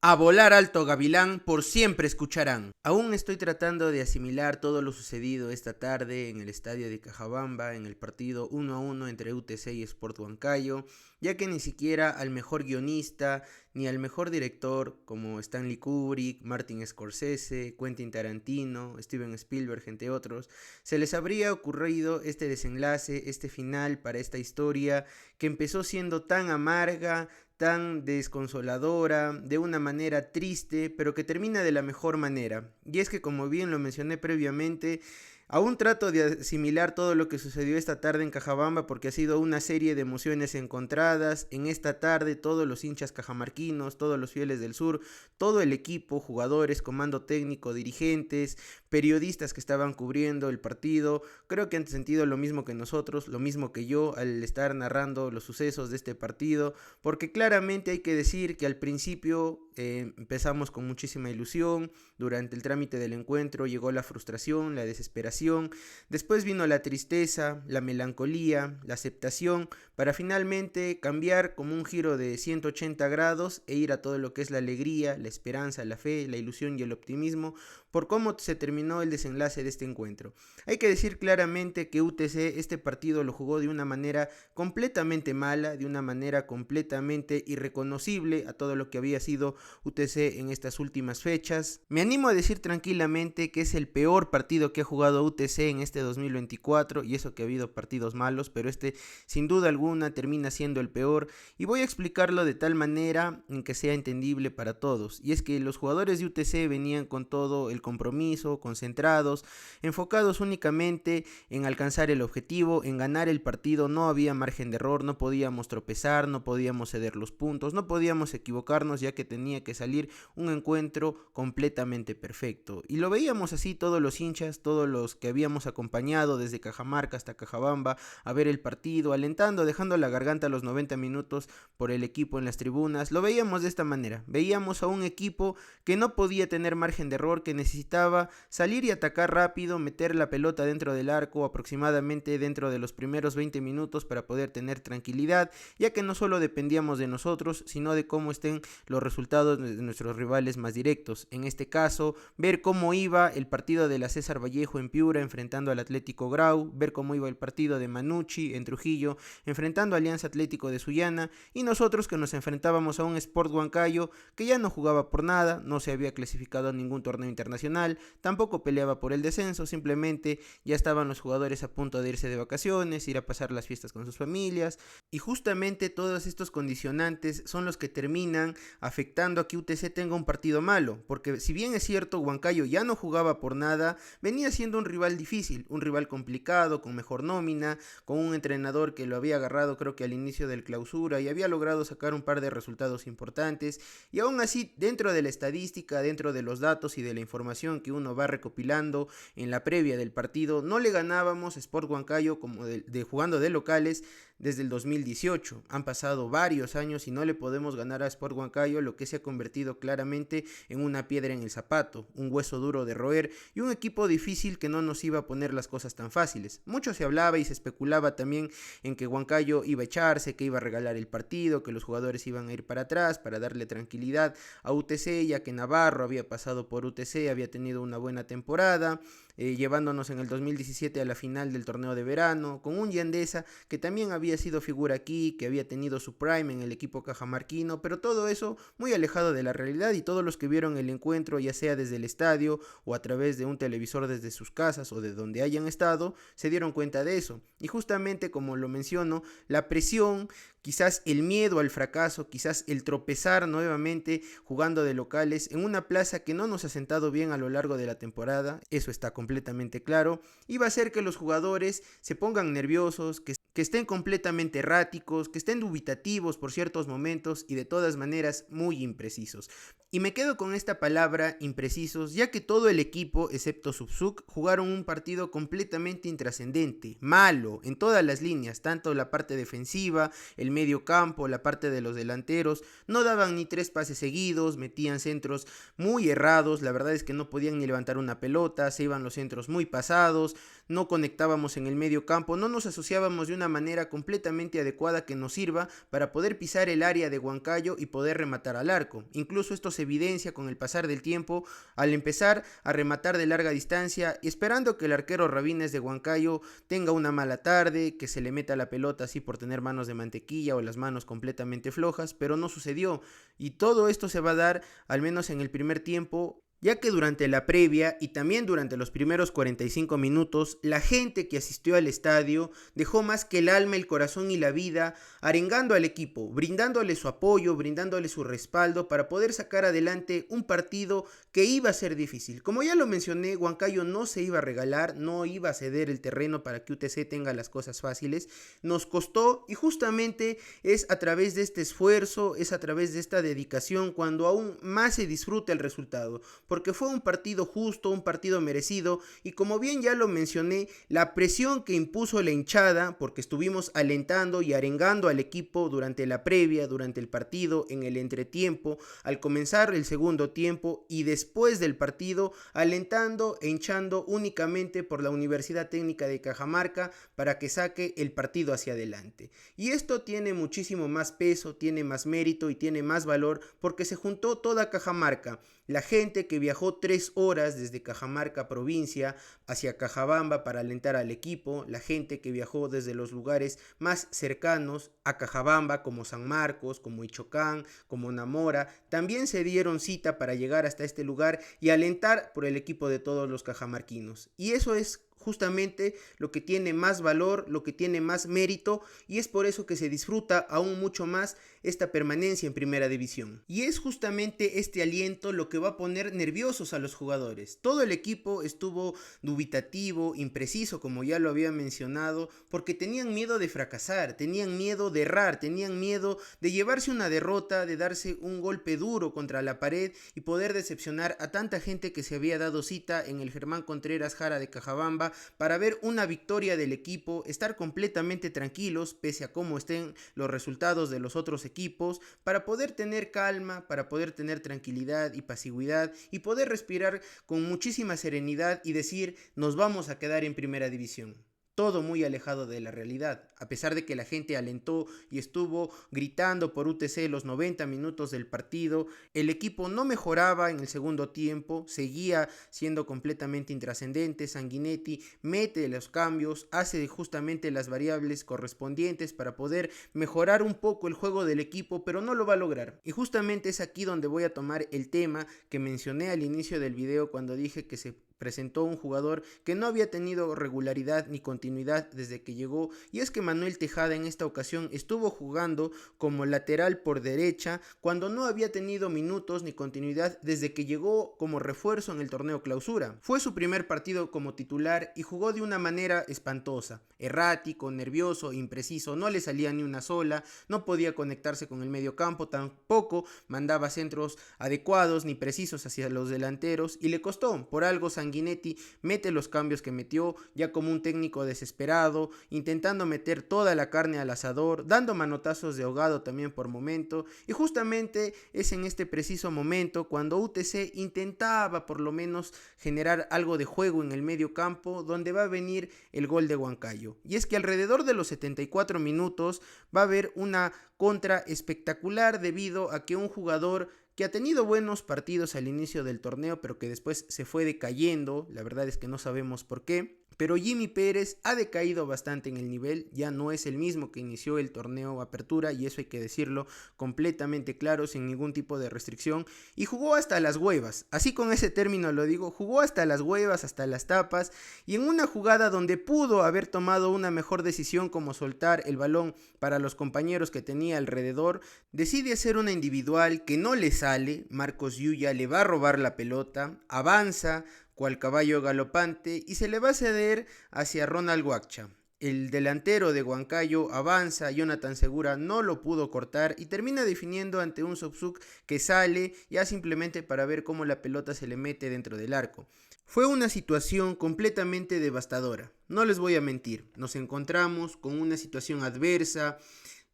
A volar alto gavilán, por siempre escucharán. Aún estoy tratando de asimilar todo lo sucedido esta tarde en el estadio de Cajabamba, en el partido 1-1 entre UTC y Sport Huancayo, ya que ni siquiera al mejor guionista, ni al mejor director como Stanley Kubrick, Martin Scorsese, Quentin Tarantino, Steven Spielberg, entre otros, se les habría ocurrido este desenlace, este final para esta historia que empezó siendo tan amarga, tan desconsoladora, de una manera triste, pero que termina de la mejor manera. Y es que, como bien lo mencioné previamente, aún trato de asimilar todo lo que sucedió esta tarde en Cajabamba porque ha sido una serie de emociones encontradas. En esta tarde todos los hinchas cajamarquinos, todos los fieles del sur, todo el equipo, jugadores, comando técnico, dirigentes, periodistas que estaban cubriendo el partido, creo que han sentido lo mismo que nosotros, lo mismo que yo al estar narrando los sucesos de este partido, porque claramente hay que decir que al principio empezamos con muchísima ilusión, durante el trámite del encuentro llegó la frustración, la desesperación, después vino la tristeza, la melancolía, la aceptación, para finalmente cambiar como un giro de 180 grados e ir a todo lo que es la alegría, la esperanza, la fe, la ilusión y el optimismo por cómo se terminó el desenlace de este encuentro. Hay que decir claramente que UTC este partido lo jugó de una manera completamente mala, de una manera completamente irreconocible a todo lo que había sido UTC en estas últimas fechas. Me animo a decir tranquilamente que es el peor partido que ha jugado UTC en este 2024, y eso que ha habido partidos malos, pero este sin duda alguna termina siendo el peor, y voy a explicarlo de tal manera en que sea entendible para todos. Y es que los jugadores de UTC venían con todo el compromiso, concentrados, enfocados únicamente en alcanzar el objetivo, en ganar el partido. No había margen de error, no podíamos tropezar, no podíamos ceder los puntos, no podíamos equivocarnos, ya que tenía que salir un encuentro completamente perfecto. Y lo veíamos así todos los hinchas, todos los que habíamos acompañado desde Cajamarca hasta Cajabamba a ver el partido, alentando, dejando la garganta a los 90 minutos por el equipo en las tribunas. Lo veíamos de esta manera, veíamos a un equipo que no podía tener margen de error, que necesitaba salir y atacar rápido, meter la pelota dentro del arco aproximadamente dentro de los primeros 20 minutos para poder tener tranquilidad, ya que no solo dependíamos de nosotros, sino de cómo estén los resultados de nuestros rivales más directos. En este caso, ver cómo iba el partido de la César Vallejo en Piura enfrentando al Atlético Grau, ver cómo iba el partido de Manucci en Trujillo enfrentando a Alianza Atlético de Sullana, y nosotros que nos enfrentábamos a un Sport Huancayo que ya no jugaba por nada, no se había clasificado a ningún torneo internacional, tampoco peleaba por el descenso, simplemente ya estaban los jugadores a punto de irse de vacaciones, ir a pasar las fiestas con sus familias, y justamente todos estos condicionantes son los que terminan afectando a que UTC tenga un partido malo, porque si bien es cierto Huancayo ya no jugaba por nada, venía siendo un rival difícil, un rival complicado, con mejor nómina, con un entrenador que lo había agarrado creo que al inicio del clausura y había logrado sacar un par de resultados importantes, y aún así dentro de la estadística, dentro de los datos y de la información que uno va recopilando en la previa del partido, no le ganábamos a Sport Huancayo como de jugando de locales desde el 2018. Han pasado varios años y no le podemos ganar a Sport Huancayo, lo que se ha convertido claramente en una piedra en el zapato, un hueso duro de roer y un equipo difícil que no nos iba a poner las cosas tan fáciles. Mucho se hablaba y se especulaba también en que Huancayo iba a echarse, que iba a regalar el partido, que los jugadores iban a ir para atrás para darle tranquilidad a UTC, ya que Navarro había pasado por UTC, había tenido una buena temporada, llevándonos en el 2017 a la final del torneo de verano, con un Yandesa que también había sido figura aquí, que había tenido su prime en el equipo cajamarquino, pero todo eso muy alejado de la realidad, y todos los que vieron el encuentro, ya sea desde el estadio o a través de un televisor desde sus casas o de donde hayan estado, se dieron cuenta de eso. Y justamente como lo menciono, la presión, quizás el miedo al fracaso, quizás el tropezar nuevamente jugando de locales en una plaza que no nos ha sentado bien a lo largo de la temporada, eso está completamente claro, y va a hacer que los jugadores se pongan nerviosos, que estén completamente erráticos, que estén dubitativos por ciertos momentos y de todas maneras muy imprecisos. Y me quedo con esta palabra imprecisos, ya que todo el equipo, excepto Subsuk, jugaron un partido completamente intrascendente, malo, en todas las líneas, tanto la parte defensiva, el medio campo, la parte de los delanteros, no daban ni 3 pases seguidos, metían centros muy errados, la verdad es que no podían ni levantar una pelota, se iban los centros muy pasados, no conectábamos en el medio campo, no nos asociábamos de una manera completamente adecuada que nos sirva para poder pisar el área de Huancayo y poder rematar al arco. Incluso esto se evidencia con el pasar del tiempo al empezar a rematar de larga distancia y esperando que el arquero Rabines de Huancayo tenga una mala tarde, que se le meta la pelota así por tener manos de mantequilla o las manos completamente flojas, pero no sucedió. Y todo esto se va a dar al menos en el primer tiempo, ya que durante la previa y también durante los primeros 45 minutos, la gente que asistió al estadio dejó más que el alma, el corazón y la vida arengando al equipo, brindándole su apoyo, brindándole su respaldo para poder sacar adelante un partido que iba a ser difícil. Como ya lo mencioné, Huancayo no se iba a regalar, no iba a ceder el terreno para que UTC tenga las cosas fáciles. Nos costó y justamente es a través de este esfuerzo, es a través de esta dedicación cuando aún más se disfruta el resultado, porque fue un partido justo, un partido merecido y como bien ya lo mencioné, la presión que impuso la hinchada, porque estuvimos alentando y arengando al equipo durante la previa, durante el partido, en el entretiempo, al comenzar el segundo tiempo y después del partido, alentando e hinchando únicamente por la Universidad Técnica de Cajamarca para que saque el partido hacia adelante. Y esto tiene muchísimo más peso, tiene más mérito y tiene más valor porque se juntó toda Cajamarca. La gente que viajó 3 horas desde Cajamarca provincia hacia Cajabamba para alentar al equipo, la gente que viajó desde los lugares más cercanos a Cajabamba como San Marcos, como Ichocán, como Namora, también se dieron cita para llegar hasta este lugar y alentar por el equipo de todos los cajamarquinos. Y eso es justamente lo que tiene más valor, lo que tiene más mérito y es por eso que se disfruta aún mucho más esta permanencia en primera división. Y es justamente este aliento lo que va a poner nerviosos a los jugadores. Todo el equipo estuvo dubitativo, impreciso, como ya lo había mencionado, porque tenían miedo de fracasar, tenían miedo de errar, tenían miedo de llevarse una derrota, de darse un golpe duro contra la pared y poder decepcionar a tanta gente que se había dado cita en el Germán Contreras Jara de Cajabamba para ver una victoria del equipo, estar completamente tranquilos pese a cómo estén los resultados de los otros equipos, para poder tener calma, para poder tener tranquilidad y pasividad y poder respirar con muchísima serenidad y decir nos vamos a quedar en primera división. Todo muy alejado de la realidad, a pesar de que la gente alentó y estuvo gritando por UTC los 90 minutos del partido, el equipo no mejoraba en el segundo tiempo, seguía siendo completamente intrascendente. Sanguinetti mete los cambios, hace justamente las variables correspondientes para poder mejorar un poco el juego del equipo, pero no lo va a lograr. Y justamente es aquí donde voy a tomar el tema que mencioné al inicio del video cuando dije que se presentó un jugador que no había tenido regularidad ni continuidad desde que llegó, y es que Manuel Tejada en esta ocasión estuvo jugando como lateral por derecha cuando no había tenido minutos ni continuidad desde que llegó como refuerzo en el torneo clausura. Fue su primer partido como titular y jugó de una manera espantosa, errático, nervioso, impreciso, no le salía ni una sola, no podía conectarse con el medio campo, tampoco mandaba centros adecuados ni precisos hacia los delanteros y le costó. Por algo Sanguinetti mete los cambios que metió, ya como un técnico desesperado, intentando meter toda la carne al asador, dando manotazos de ahogado también por momento, y justamente es en este preciso momento cuando UTC intentaba por lo menos generar algo de juego en el medio campo, donde va a venir el gol de Huancayo. Y es que alrededor de los 74 minutos va a haber una contra espectacular debido a que un jugador que ha tenido buenos partidos al inicio del torneo, pero que después se fue decayendo, la verdad es que no sabemos por qué, pero Jimmy Pérez ha decaído bastante en el nivel, ya no es el mismo que inició el torneo Apertura, y eso hay que decirlo completamente claro, sin ningún tipo de restricción, y jugó hasta las huevas, así con ese término lo digo, jugó hasta las huevas, hasta las tapas, y en una jugada donde pudo haber tomado una mejor decisión como soltar el balón para los compañeros que tenía alrededor, decide hacer una individual que no le sale. Marcos Yuya le va a robar la pelota, avanza cual caballo galopante y se le va a ceder hacia Ronald Guacha. El delantero de Huancayo avanza, Jonathan Segura no lo pudo cortar y termina definiendo ante un Sobzuk que sale ya simplemente para ver cómo la pelota se le mete dentro del arco. Fue una situación completamente devastadora, no les voy a mentir, nos encontramos con una situación adversa,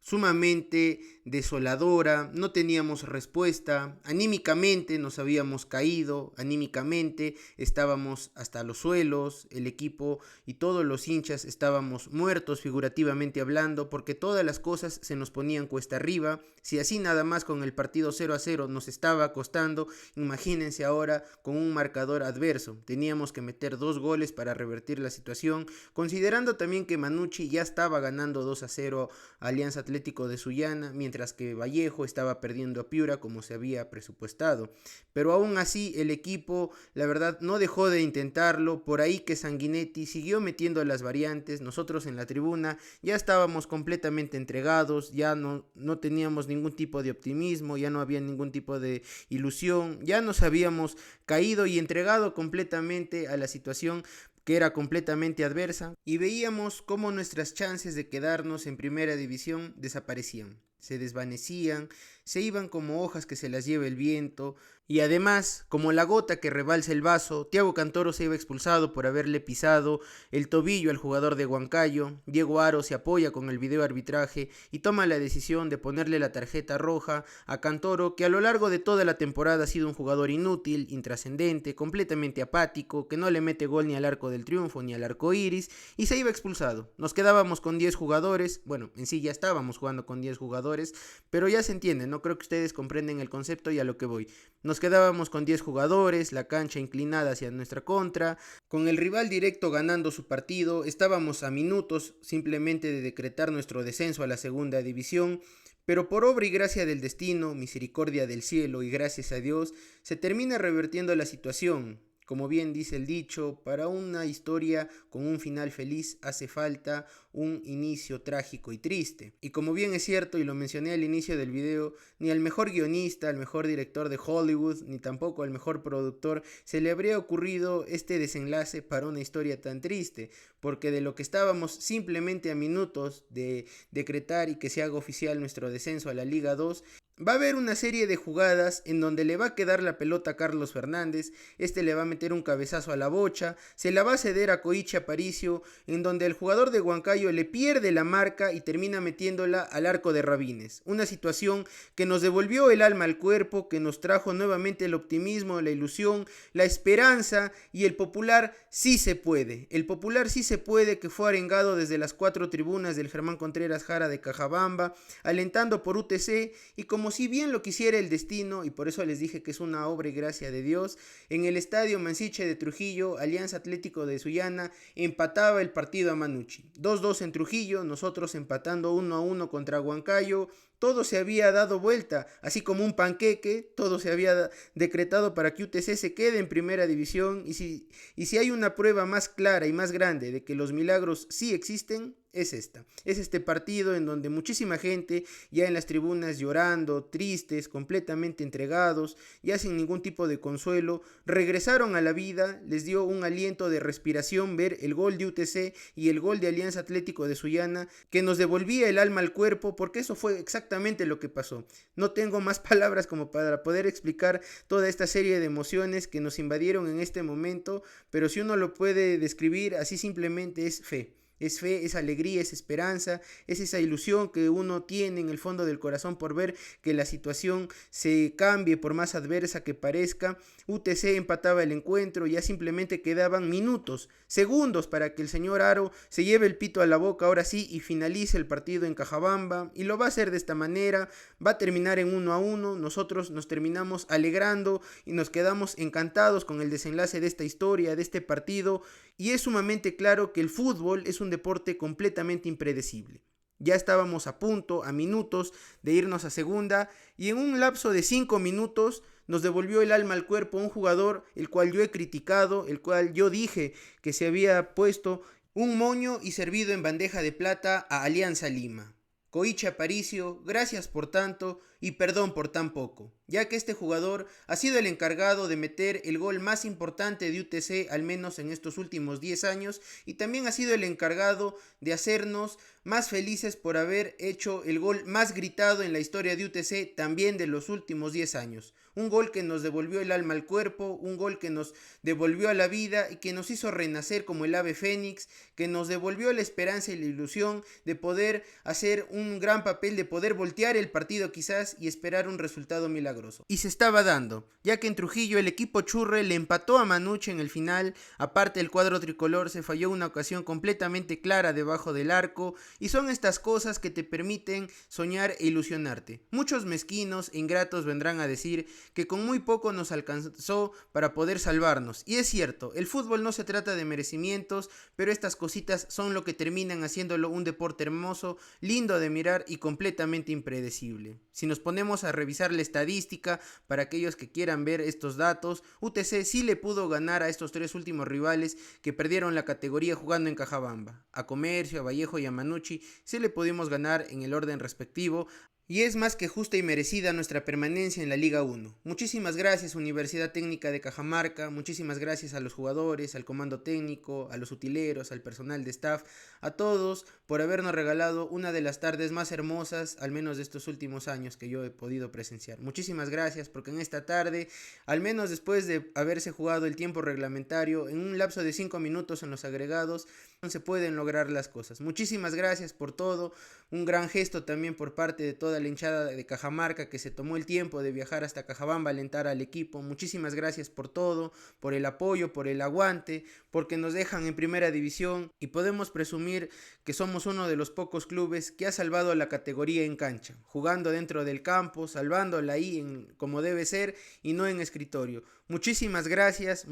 sumamente desoladora, no teníamos respuesta, anímicamente nos habíamos caído, anímicamente estábamos hasta los suelos, el equipo y todos los hinchas estábamos muertos figurativamente hablando, porque todas las cosas se nos ponían cuesta arriba. Si así nada más con el partido 0-0 nos estaba costando, imagínense ahora con un marcador adverso. Teníamos que meter 2 goles para revertir la situación, considerando también que Manucci ya estaba ganando 2-0 a Alianza Atlético de Sullana, mientras que Vallejo estaba perdiendo a Piura como se había presupuestado. Pero aún así el equipo, la verdad, no dejó de intentarlo, por ahí que Sanguinetti siguió metiendo las variantes. Nosotros en la tribuna ya estábamos completamente entregados, ya no teníamos ningún tipo de optimismo, ya no había ningún tipo de ilusión, ya nos habíamos caído y entregado completamente a la situación que era completamente adversa, y veíamos cómo nuestras chances de quedarnos en primera división desaparecían, se desvanecían, se iban como hojas que se las lleva el viento. Y además, como la gota que rebalsa el vaso, Thiago Cantoro se iba expulsado por haberle pisado el tobillo al jugador de Huancayo. Diego Aro se apoya con el video arbitraje y toma la decisión de ponerle la tarjeta roja a Cantoro, que a lo largo de toda la temporada ha sido un jugador inútil, intrascendente, completamente apático, que no le mete gol ni al arco del triunfo ni al arco iris, y se iba expulsado. Nos quedábamos con 10 jugadores, bueno, en sí ya estábamos jugando con 10 jugadores, pero ya se entiende, no creo que ustedes comprenden el concepto y a lo que voy. Nos quedábamos con 10 jugadores, la cancha inclinada hacia nuestra contra, con el rival directo ganando su partido. Estábamos a minutos simplemente de decretar nuestro descenso a la segunda división, pero por obra y gracia del destino, misericordia del cielo y gracias a Dios, se termina revertiendo la situación. Como bien dice el dicho, para una historia con un final feliz hace falta un inicio trágico y triste. Y como bien es cierto, y lo mencioné al inicio del video, ni al mejor guionista, al mejor director de Hollywood, ni tampoco al mejor productor se le habría ocurrido este desenlace para una historia tan triste, porque de lo que estábamos simplemente a minutos de decretar y que se haga oficial nuestro descenso a la Liga 2, va a haber una serie de jugadas en donde le va a quedar la pelota a Carlos Fernández, este le va a meter un cabezazo a la bocha, se la va a ceder a Koichi Aparicio, en donde el jugador de Huancayo le pierde la marca y termina metiéndola al arco de Rabines. Una situación que nos devolvió el alma al cuerpo, que nos trajo nuevamente el optimismo, la ilusión, la esperanza, y el popular sí se puede. El popular sí se puede, que fue arengado desde las 4 tribunas del Germán Contreras Jara de Cajabamba, alentando por UTC, y como si bien lo quisiera el destino, y por eso les dije que es una obra y gracia de Dios, en el estadio Mansiche de Trujillo, Alianza Atlético de Sullana empataba el partido a Manucci. 2-2 en Trujillo, nosotros empatando 1-1 contra Huancayo. Todo se había dado vuelta, así como un panqueque, todo se había decretado para que UTC se quede en primera división, y si hay una prueba más clara y más grande de que los milagros sí existen, es esta. Es este partido en donde muchísima gente ya en las tribunas llorando, tristes, completamente entregados, ya sin ningún tipo de consuelo, regresaron a la vida. Les dio un aliento de respiración ver el gol de UTC y el gol de Alianza Atlético de Sullana, que nos devolvía el alma al cuerpo, porque eso fue exactamente lo que pasó. No tengo más palabras como para poder explicar toda esta serie de emociones que nos invadieron en este momento, pero si uno lo puede describir así, simplemente es fe. Es fe, es alegría, es esperanza, es esa ilusión que uno tiene en el fondo del corazón por ver que la situación se cambie por más adversa que parezca. UTC empataba el encuentro, ya simplemente quedaban minutos, segundos para que el señor Aro se lleve el pito a la boca ahora sí y finalice el partido en Cajabamba, y lo va a hacer de esta manera. Va a terminar en 1-1, nosotros nos terminamos alegrando y nos quedamos encantados con el desenlace de esta historia, de este partido, y es sumamente claro que el fútbol es un deporte completamente impredecible. Ya estábamos a punto, a minutos de irnos a segunda, y en un lapso de 5 minutos nos devolvió el alma al cuerpo un jugador el cual yo he criticado, el cual yo dije que se había puesto un moño y servido en bandeja de plata a Alianza Lima. Koichi Aparicio, gracias por tanto y perdón por tan poco, ya que este jugador ha sido el encargado de meter el gol más importante de UTC, al menos en estos últimos 10 años, y también ha sido el encargado de hacernos más felices por haber hecho el gol más gritado en la historia de UTC, también de los últimos 10 años. un gol que nos devolvió el alma al cuerpo, un gol que nos devolvió a la vida y que nos hizo renacer como el ave fénix, que nos devolvió la esperanza y la ilusión de poder hacer un gran papel, de poder voltear el partido quizás y esperar un resultado milagroso. Y se estaba dando, ya que en Trujillo el equipo Churre le empató a Manucci en el final. Aparte, el cuadro tricolor se falló una ocasión completamente clara debajo del arco, y son estas cosas que te permiten soñar e ilusionarte. Muchos mezquinos e ingratos vendrán a decir que con muy poco nos alcanzó para poder salvarnos, y es cierto, el fútbol no se trata de merecimientos, pero estas cositas son lo que terminan haciéndolo un deporte hermoso, lindo de mirar y completamente impredecible. Si nos ponemos a revisar la estadística, para aquellos que quieran ver estos datos, UTC sí le pudo ganar a estos tres últimos rivales que perdieron la categoría jugando en Cajabamba. A Comercio, a Vallejo y a Manucci sí le pudimos ganar en el orden respectivo, y es más que justa y merecida nuestra permanencia en la Liga 1. Muchísimas gracias Universidad Técnica de Cajamarca, muchísimas gracias a los jugadores, al comando técnico, a los utileros, al personal de staff, a todos por habernos regalado una de las tardes más hermosas, al menos de estos últimos años que yo he podido presenciar. Muchísimas gracias porque en esta tarde, al menos después de haberse jugado el tiempo reglamentario, en un lapso de 5 minutos en los agregados, se pueden lograr las cosas. Muchísimas gracias por todo, un gran gesto también por parte de toda la hinchada de Cajamarca que se tomó el tiempo de viajar hasta Cajabamba a alentar al equipo. Muchísimas gracias por todo, por el apoyo, por el aguante, porque nos dejan en primera división y podemos presumir que somos uno de los pocos clubes que ha salvado la categoría en cancha, jugando dentro del campo, salvándola ahí como debe ser y no en escritorio. Muchísimas gracias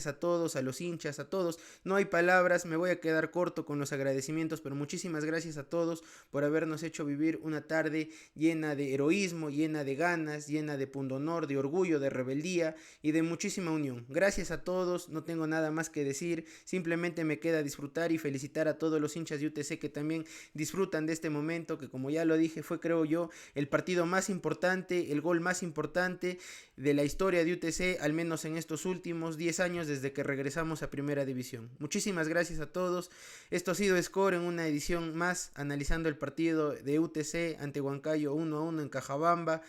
a todos, a los hinchas, a todos. No hay palabras, me voy a quedar corto con los agradecimientos, pero muchísimas gracias a todos por habernos hecho vivir una tarde llena de heroísmo, llena de ganas, llena de pundonor, de orgullo, de rebeldía y de muchísima unión. Gracias a todos, no tengo nada más que decir, simplemente me queda disfrutar y felicitar a todos los hinchas de UTC que también disfrutan de este momento, que como ya lo dije, fue creo yo el partido más importante, el gol más importante de la historia de UTC, al menos en estos últimos 10 años desde que regresamos a Primera División. Muchísimas gracias a todos. Esto ha sido Score en una edición más, analizando el partido de UTC ante Huancayo 1-1 en Cajabamba.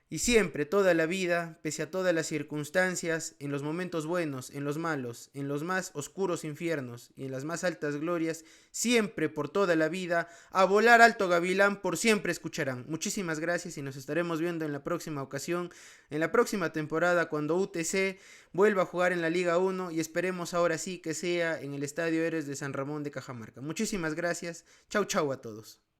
Y siempre, toda la vida, pese a todas las circunstancias, en los momentos buenos, en los malos, en los más oscuros infiernos y en las más altas glorias, siempre por toda la vida, a volar alto gavilán por siempre escucharán. Muchísimas gracias y nos estaremos viendo en la próxima ocasión, en la próxima temporada, cuando UTC vuelva a jugar en la Liga 1 y esperemos ahora sí que sea en el Estadio Héroes de San Ramón de Cajamarca. Muchísimas gracias, chau chau a todos.